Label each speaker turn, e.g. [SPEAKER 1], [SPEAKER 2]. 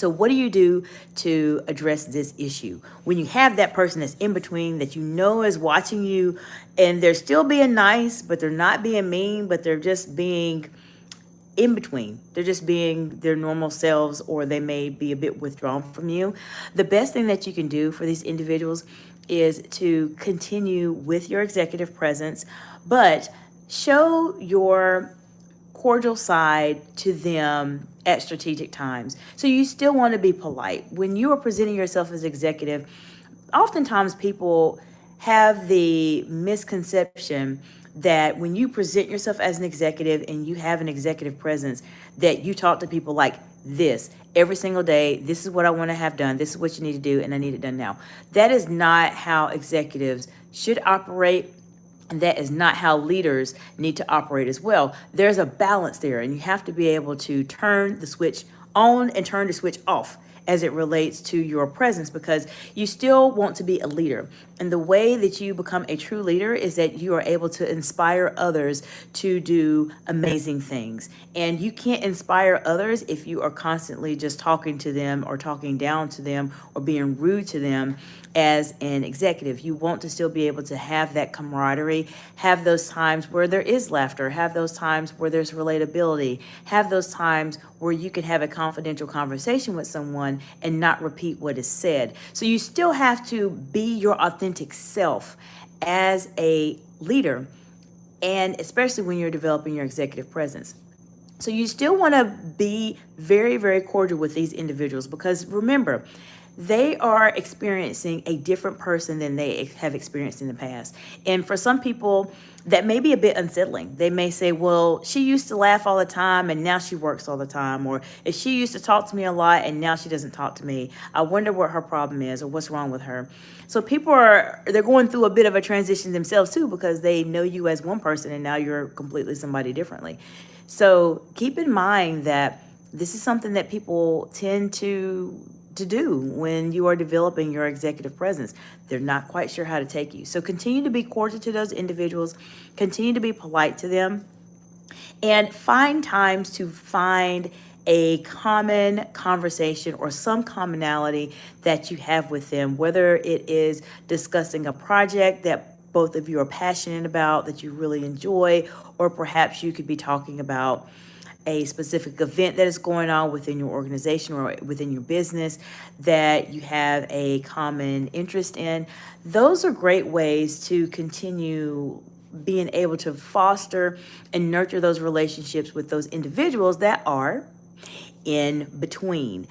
[SPEAKER 1] So what do you do to address this issue? When you have that person that's in between that you know is watching you and they're still being nice, but they're not being mean, but they're just being in between. They're just being their normal selves, or they may be a bit withdrawn from you. The best thing that you can do for these individuals is to continue with your executive presence, but show your cordial side to them at strategic times. So you still want to be polite. When you are presenting yourself as executive, oftentimes people have the misconception that when you present yourself as an executive and you have an executive presence, that you talk to people like this every single day. This is what I want to have done. This is what you need to do, and I need it done now. That is not how executives should operate. And that is not how leaders need to operate as well. There's a balance there, and you have to be able to turn the switch on and turn the switch off as it relates to your presence, because you still want to be a leader. And the way that you become a true leader is that you are able to inspire others to do amazing things. And you can't inspire others if you are constantly just talking to them or talking down to them or being rude to them as an executive. You want to still be able to have that camaraderie, have those times where there is laughter, have those times where there's relatability, have those times where you can have a confidential conversation with someone and not repeat what is said. So you still have to be your authentic self as a leader, and especially when you're developing your executive presence. So you still want to be very, very cordial with these individuals, because remember, they are experiencing a different person than they have experienced in the past. And for some people, that may be a bit unsettling. They may say, well, she used to laugh all the time and now she works all the time. Or if she used to talk to me a lot and now she doesn't talk to me, I wonder what her problem is or what's wrong with her. So people they're going through a bit of a transition themselves too, because they know you as one person and now you're completely somebody differently. So keep in mind that this is something that people tend to do when you are developing your executive presence. They're not quite sure how to take you. So continue to be cordial to those individuals, continue to be polite to them, and find times to find a common conversation or some commonality that you have with them, whether it is discussing a project that both of you are passionate about, that you really enjoy, or perhaps you could be talking about a specific event that is going on within your organization or within your business that you have a common interest in. Those are great ways to continue being able to foster and nurture those relationships with those individuals that are in between.